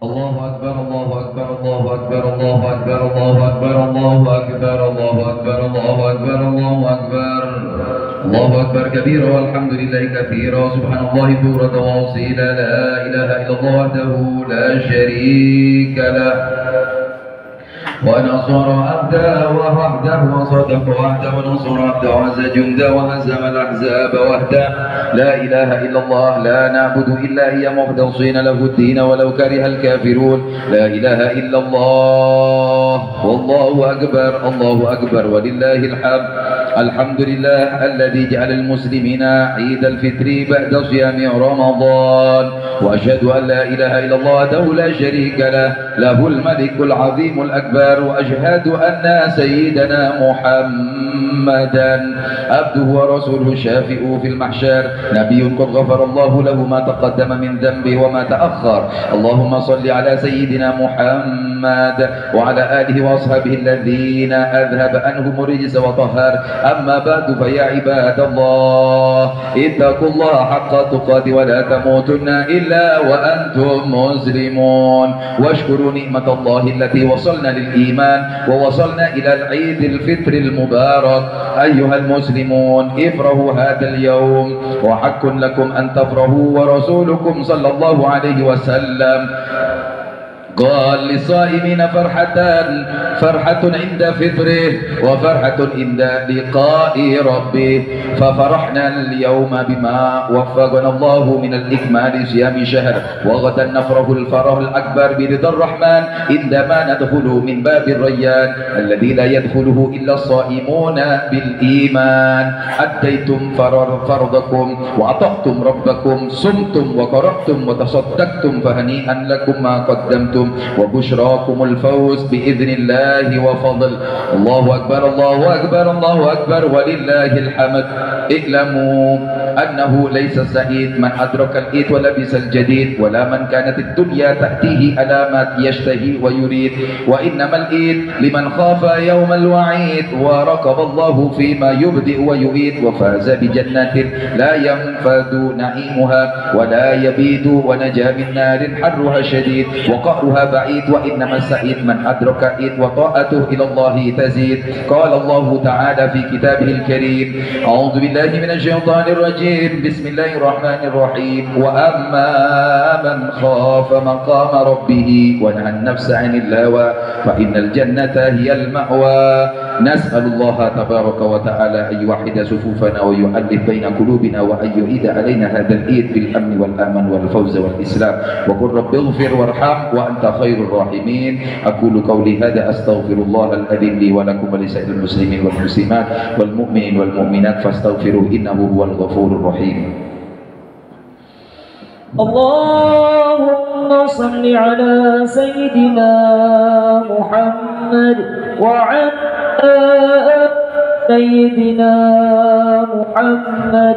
الله أكبر الله أكبر الله أكبر الله أكبر الله أكبر الله أكبر الله أكبر الله أكبر الله أكبر الله أكبر كبيرا والحمد لله كثيرا سبحان الله بكرة وأصيلا لا إله إلا الله وحده لا شريك له ونصر عبده وحده وصدق وحده ونصر عبده وعز جنده وهزم الأحزاب وحده لا إله إلا الله لا نعبد إلا هي مخلصين له الدين ولو كره الكافرون لا إله إلا الله والله أكبر الله أكبر ولله الحمد الحمد لله الذي جعل المسلمين عيد الفطر بعد صيام رمضان وأشهد أن لا إله إلا الله وحده لا شريك له له الملك العظيم الأكبر وأشهد أن سيدنا محمدا عبده ورسوله الشافئ في المحشر نبي قد غفر الله له ما تقدم من ذنبه وما تأخر اللهم صل على سيدنا محمد وعلى آله وأصحابه الذين أذهب عنهم الرجس وطهر أما بعد فيا عباد الله اتقوا الله حق تقاته ولا تموتن إلا وأنتم مسلمون واشكروا نعمة الله التي وصلنا للإيمان ووصلنا إلى العيد الفطر المبارك أيها المسلمون افرحوا هذا اليوم وحق لكم أن تفرحوا ورسولكم صلى الله عليه وسلم قال للصائمين فرحة عند فطره وفرحة عند لقاء ربه ففرحنا اليوم بما وفقنا الله من الإكمال صيام شهر وغدا نفرح الفرح الأكبر برضا الرحمن عندما ندخل من باب الريان الذي لا يدخله إلا الصائمون بالإيمان أديتم فرضكم وأطعتم ربكم صمتم وقرأتم وتصدقتم فهنيئا لكم ما قدمتم وبشراكم الفوز بإذن الله وفضل الله أكبر الله أكبر الله أكبر ولله الحمد اعلموا أنه ليس السعيد من أدرك الإيد ولبس الجديد ولا من كانت الدنيا تأتيه علامات يشتهي ويريد وإنما الإيد لمن خاف يوم الوعيد ورقب الله فيما يبدئ ويعيد وفاز بجنات لا ينفد نعيمها ولا يبيد ونجا من نار حرها شديد وقهرها بعيد وإنما السعيد من أدرك إيد وطاعته إلى الله تزيد قال الله تعالى في كتابه الكريم أعوذ بالله من الشيطان الرجيم بسم الله الرحمن الرحيم وأما من خاف مقام ربه ونهى النفس عن الهوى فإن الجنة هي المأوى نسأل الله تبارك وتعالى أن يوحد صفوفنا ويؤلف بين قلوبنا وأن يعيد علينا هذا العيد بالأمن والأمن والفوز والإسلام وقل رب اغفر وارحم وأنت خير الراحمين أقول قولي هذا أستغفر الله العظيم لي ولكم ولسائر المسلمين والمسلمات والمؤمنين والمؤمنات فاستغفروه إنه هو الغفور الرحيم اللهم صل على سيدنا محمد وعلى سيدنا محمد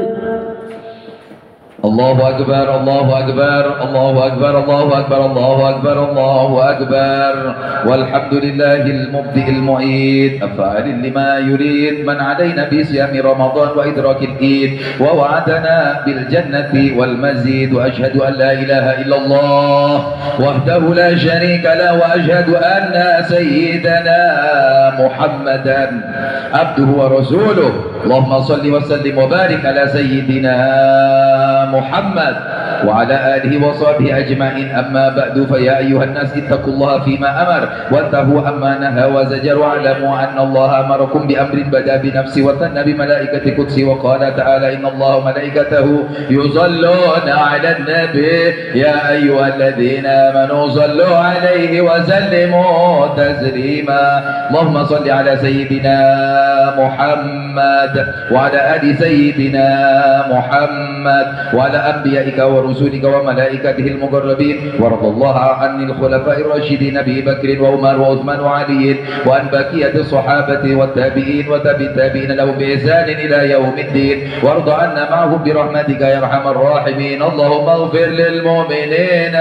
الله أكبر الله أكبر الله أكبر الله أكبر الله أكبر الله أكبر والحمد لله المبدئ المعيد الفاعل لما يريد من علينا بصيام رمضان وإدراك العيد ووعدنا بالجنة والمزيد وأشهد أن لا إله إلا الله وحده لا شريك له وأشهد أن سيدنا محمدا عبده ورسوله اللهم صل وسلم وبارك على سيدنا محمد وعلى آله وصحبه أجمعين أما بعد فيا أيها الناس اتقوا الله فيما أمر وانتهوا أما نهى وزجر واعلموا أن الله أمركم بأمر بدأ بنفسه وثنى بملائكة قدسه وقال تعالى إن الله وملائكته يصلون على النبي يا أيها الذين آمنوا صلوا عليه وسلموا تسليما اللهم صل على سيدنا محمد وعلى آل سيدنا محمد وعلى أنبيائك ورسولك وملائكته المقربين وارض الله عن الخلفاء الراشدين أبي بكر وعمر وعثمان وعلي وعن بقية الصحابة والتابعين وتابع التابعين لهم بإحسان إلى يوم الدين وارض عنا معهم برحمتك يا أرحم الراحمين اللهم اغفر للمؤمنين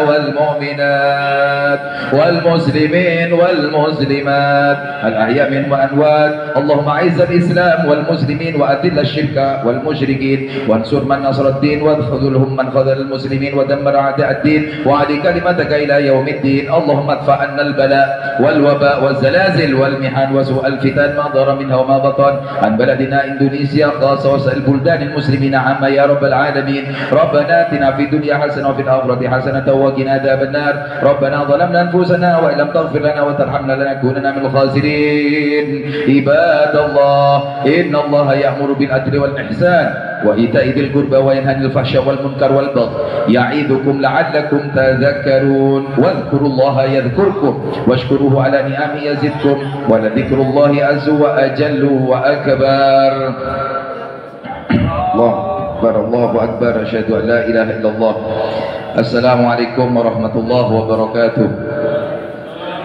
والمؤمنات والمسلمين والمسلمات الأحياء منهم وأموات اللهم أعز الإسلام والمسلمين وأذل الشرك والمشركين وانصر من نصر الدين واخذلهم من خذل المسلمين ودمر أعداء الدين وعلي كلمتك إلى يوم الدين. اللهم ادفع عنا البلاء والوباء والزلازل والمحن وسوء الفتن ما ظهر منها وما بطن عن بلدنا إندونيسيا خاصة وسائر بلدان المسلمين عامة يا رب العالمين. ربنا آتنا في الدنيا حسنة وفي الآخرة حسنة وقنا عذاب النار. ربنا ظلمنا أنفسنا وإن لم تغفر لنا وترحمنا لنكونن من الخاسرين. عباد الله إن الله يأمر بالعدل والإحسان وإيتاء ذي القربى وينهى عن الفحشاء والمنكر والبغي يعظكم لعلكم تذكرون. واذكروا الله يذكركم واشكروه على نعمه يزدكم ولذكر الله عز وأجل وأكبر. الله أكبر الله أكبر أشهد أن لا إله إلا الله. السلام عليكم ورحمة الله وبركاته.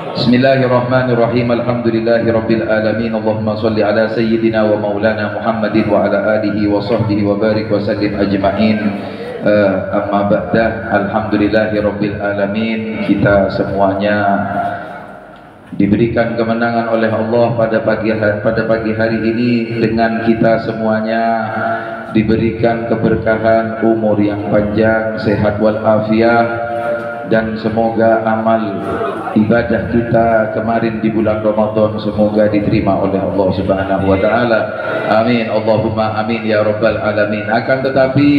بسم الله الرحمن الرحيم. الحمد لله رب العالمين. اللهم صل على سيدنا ومولانا محمد وعلى آله وصحبه وبارك وسلم أجمعين. Amma ba'dah. Alhamdulillahi rabbil alamin. Kita semuanya diberikan kemenangan oleh Allah pada pagi hari ini, dengan kita semuanya diberikan keberkahan umur yang panjang, sehat walafiat, dan semoga amal ibadah kita kemarin di bulan Ramadan semoga diterima oleh Allah Subhanahu wa taala. Amin. Allahumma amin ya rabbal alamin. Akan tetapi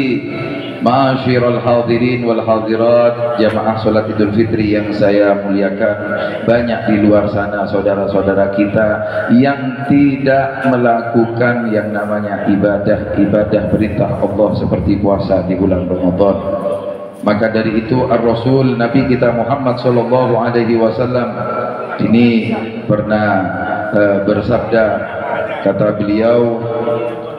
ma'asyiral hadirin wal hadirat, jamaah salat Idul Fitri yang saya muliakan, banyak di luar sana saudara-saudara kita yang tidak melakukan yang namanya ibadah perintah Allah seperti puasa di bulan Ramadan. Maka dari itu Ar-Rasul Nabi kita Muhammad sallallahu alaihi wasallam ini pernah bersabda, kata beliau,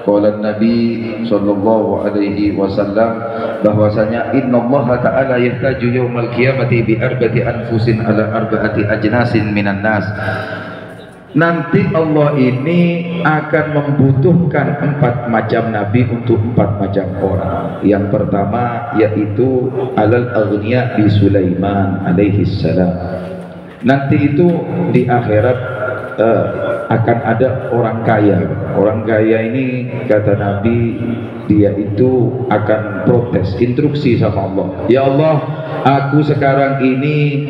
qala Nabi sallallahu alaihi wasallam, bahwasanya innallaha ta'ala yahtaju yaumal qiyamati bi arba'ati anfusin ala arba'ati ajnasin minan nas. Nanti Allah ini akan membutuhkan 4 macam nabi untuk 4 macam orang. Yang pertama yaitu alal aghniya bi Sulaiman alaihi salam. Nanti itu di akhirat akan ada orang kaya. Orang kaya ini kata Nabi, dia itu akan protes, instruksi sama Allah. Ya Allah, aku sekarang ini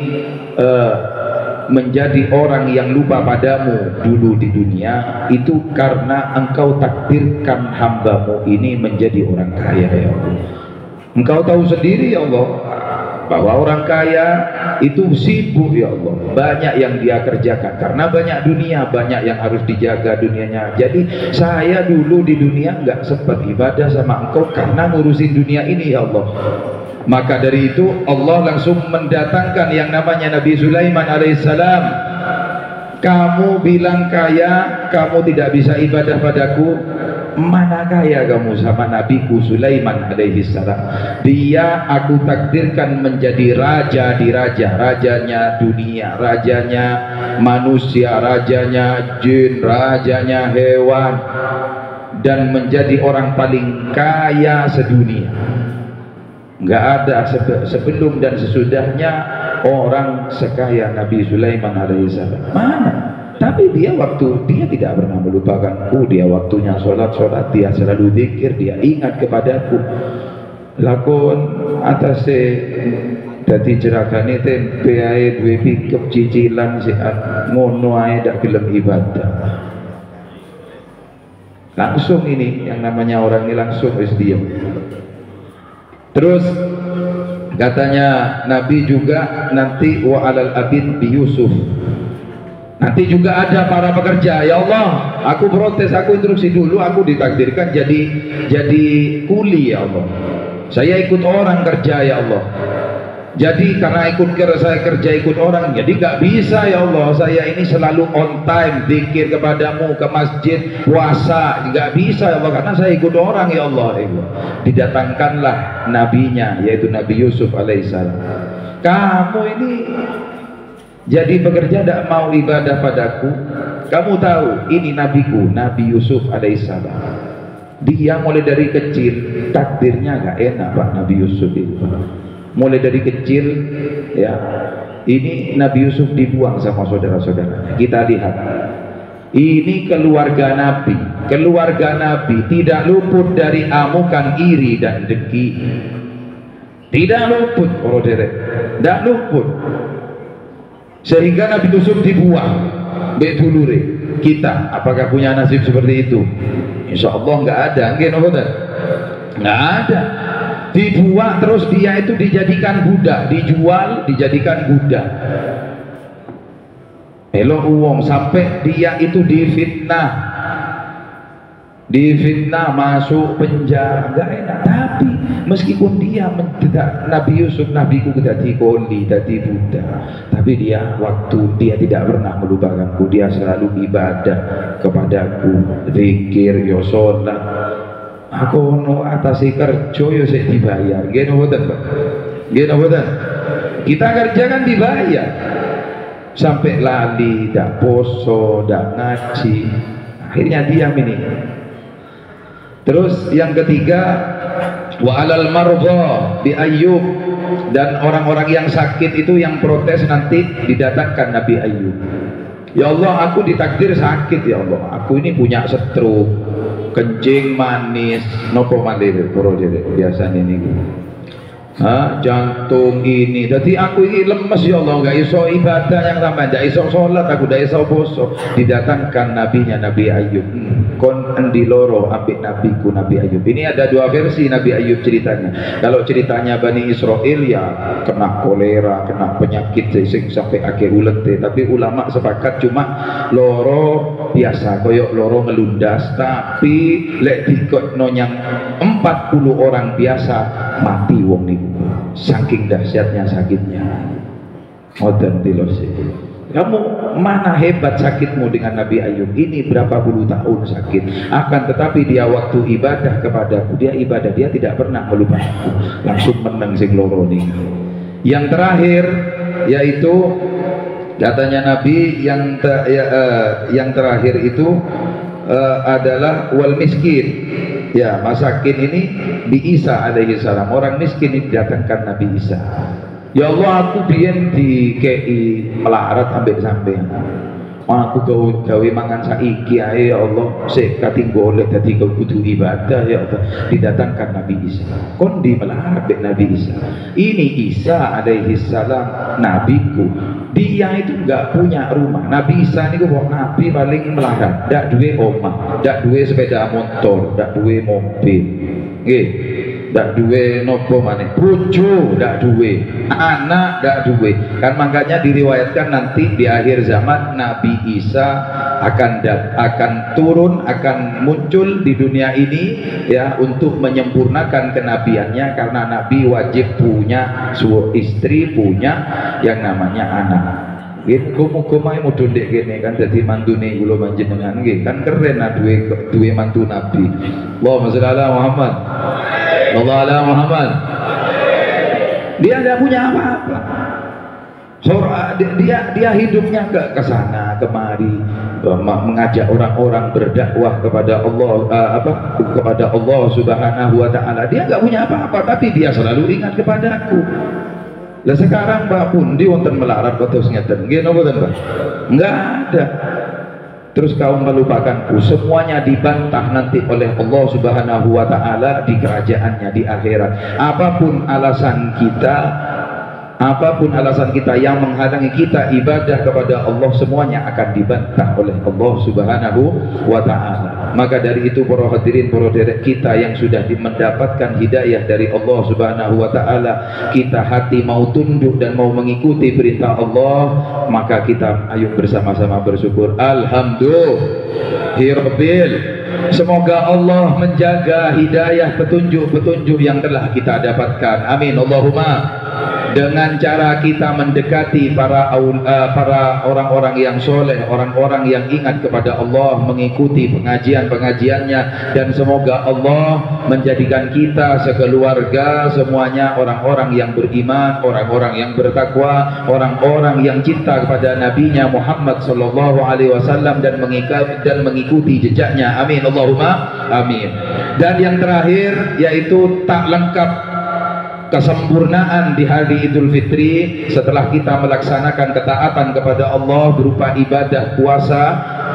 menjadi orang yang lupa padamu dulu di dunia itu karena engkau takdirkan hambamu ini menjadi orang kaya ya Allah. Engkau tahu sendiri ya Allah bahwa orang kaya itu sibuk ya Allah, banyak yang dia kerjakan karena banyak dunia, banyak yang harus dijaga dunianya. Jadi saya dulu di dunia nggak sempat ibadah sama engkau karena ngurusin dunia ini ya Allah. Maka dari itu Allah langsung mendatangkan yang namanya Nabi Sulaiman alaihissalam. Kamu bilang kaya, kamu tidak bisa ibadah padaku. Mana kaya kamu sama Nabiku Sulaiman alaihissalam. Dia aku takdirkan menjadi raja di raja, rajanya dunia, rajanya manusia, rajanya jin, rajanya hewan, dan menjadi orang paling kaya sedunia. Nggak ada sebelum dan sesudahnya orang sekaya Nabi Sulaiman alaihissalam. Mana? Tapi dia tidak pernah melupakanku. Dia waktunya sholat, dia selalu zikir, dia ingat kepadaku. Lakon atas dadi jerakane tempe ae duwe pickup cicilan sehat ngono ae dak gelem ibadah. Langsung ini yang namanya orang ini langsung wis diam. Terus katanya Nabi juga nanti wa alal abid bi Yusuf. Nanti juga ada para pekerja. Ya Allah, aku protes, aku instruksi dulu, aku ditakdirkan jadi kuli ya Allah. Saya ikut orang kerja ya Allah. Jadi karena saya kerja ikut orang, jadi gak bisa ya Allah. Saya ini selalu on time, zikir kepadamu, ke masjid, puasa, gak bisa ya Allah, karena saya ikut orang ya Allah. Didatangkanlah nabinya, yaitu Nabi Yusuf alaihissalam. Kamu ini jadi pekerja tidak mau ibadah padaku. Kamu tahu ini nabiku, Nabi Yusuf alaihissalam. Dia mulai dari kecil takdirnya gak enak Pak Nabi Yusuf itu. Mulai dari kecil ya, ini Nabi Yusuf dibuang sama saudara-saudaranya. Kita lihat ini keluarga Nabi tidak luput dari amukan iri dan dengki. Tidak luput, para derek, tidak luput. Sehingga Nabi Yusuf dibuang mbek dulure. Kita apakah punya nasib seperti itu? Insya Allah nggak ada, nggak ada. Dibuang terus dia itu dijadikan budak, dijual, dijadikan budak. Elok uang sampai dia itu difitnah masuk penjara, nggak enak. Tapi meskipun dia mendedak Nabi Yusuf, nabiku dadi koli, dadi budak, tapi dia waktu dia tidak pernah melupakanku, dia selalu ibadah kepadaku, zikir, yo sholat. Aku no atasi kerja yo sik dibayar, gini boten Pak, gini boten. Kita kerja kan dibayar, sampai lali, dak poso, dak ngaji, akhirnya diam ini. Terus yang ketiga, wa alal margha bi Ayyub, dan orang-orang yang sakit itu yang protes nanti didatangkan Nabi Ayyub. Ya Allah, aku ditakdir sakit ya Allah, aku ini punya stroke, kencing manis, nopo malih biasanya ini. Jantung ini, jadi aku ini lemes ya Allah, nggak iso ibadah yang ramai, nggak iso sholat, aku nggak iso poso. Didatangkan nabinya Nabi Ayyub. Kon endi loro ambek nabiku Nabi Ayyub. Ini ada dua versi Nabi Ayyub ceritanya. Kalau ceritanya Bani Israel ya kena kolera, kena penyakit sampai akhir ulet. Tapi ulama sepakat cuma loro biasa, koyok loro ngelundas. Tapi lek dikotno yang 40 orang biasa mati wong niku, saking dahsyatnya sakitnya. Modern tilosi. Kamu mana hebat sakitmu dengan Nabi Ayyub ini, berapa puluh tahun sakit, akan tetapi dia waktu ibadah kepadaku, dia ibadah, dia tidak pernah melupakanku, langsung menang sing loro nih. Yang terakhir yaitu katanya Nabi yang terakhir itu adalah wal miskin. Ya, masakin ini bi Isa alaihi salam, orang miskin ini didatangkan Nabi Isa. Ya Allah, aku biyen di KI melarat ambek sampean. Aku gawe mangan saiki ae ya Allah, sik kating golek dadi kudu ibadah ya Allah. Didatangkan Nabi Isa. Kon di melarat ambek Nabi Isa. Ini Isa alaihi salam nabiku. Dia itu enggak punya rumah. Nabi Isa niku kok nabi paling melarat, ndak duwe omah, ndak duwe sepeda motor, ndak duwe mobil. Nggih. Ndak duwe nopo maneh, bojo ndak duwe, anak ndak duwe. Kan makanya diriwayatkan nanti di akhir zaman Nabi Isa akan turun, akan muncul di dunia ini ya untuk menyempurnakan kenabiannya, karena nabi wajib punya istri, punya yang namanya anak. Gitu, muga-muga mudun dek gini kan, jadi mantune kula panjenengan nggih kan keren lah duwe mantu nabi. Allahumma sholli ala Muhammad. Allah ala Muhammad. Dia tidak punya apa-apa. Dia hidupnya ke sana kemari, mengajak orang-orang berdakwah kepada Allah, kepada Allah Subhanahu wa taala. Dia nggak punya apa-apa, tapi dia selalu ingat kepadaku. Lah sekarang Mbak Pundi wonten melarat terus ngeten. Nggih napa mboten, Pak? Enggak ada. Terus kau melupakanku, semuanya dibantah nanti oleh Allah Subhanahu wa taala di kerajaannya di akhirat. Apapun alasan kita yang menghalangi kita ibadah kepada Allah, semuanya akan dibantah oleh Allah Subhanahu wa taala. Maka dari itu para hadirin, para derek kita yang sudah mendapatkan hidayah dari Allah Subhanahu wa taala, kita hati mau tunduk dan mau mengikuti perintah Allah, maka kita ayo bersama-sama bersyukur. Alhamdulillah. Semoga Allah menjaga hidayah petunjuk-petunjuk yang telah kita dapatkan. Amin Allahumma. Dengan cara kita mendekati para orang-orang yang soleh, orang-orang yang ingat kepada Allah, mengikuti pengajian-pengajiannya, dan semoga Allah menjadikan kita sekeluarga semuanya orang-orang yang beriman, orang-orang yang bertakwa, orang-orang yang cinta kepada nabinya Muhammad sallallahu alaihi wasallam dan mengikuti jejaknya. Amin Allahumma amin. Dan yang terakhir yaitu tak lengkap kesempurnaan di hari Idul Fitri setelah kita melaksanakan ketaatan kepada Allah berupa ibadah puasa,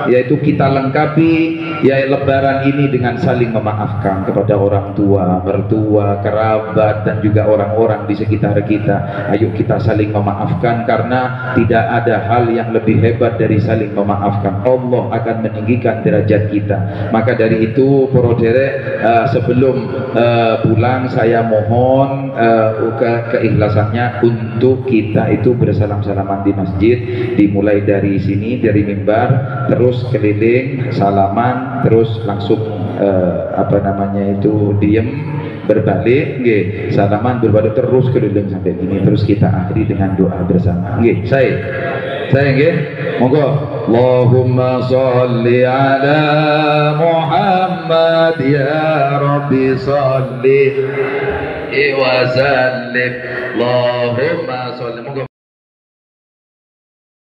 yaitu kita lengkapi ya lebaran ini dengan saling memaafkan kepada orang tua, mertua, kerabat dan juga orang-orang di sekitar kita. Ayo kita saling memaafkan, karena tidak ada hal yang lebih hebat dari saling memaafkan. Allah akan meninggikan derajat kita. Maka dari itu para derek, sebelum pulang saya mohon keikhlasannya untuk kita itu bersalam-salaman di masjid, dimulai dari sini, dari mimbar, terus keliling salaman, terus langsung diem berbalik, nggih, salaman berbalik terus keliling sampai ini, terus kita akhiri dengan doa bersama, nggih. Saya nggih, monggo. Allahumma sholli ala Muhammad ya Rabbi sholli wa sallim. Allahumma sholli, monggo.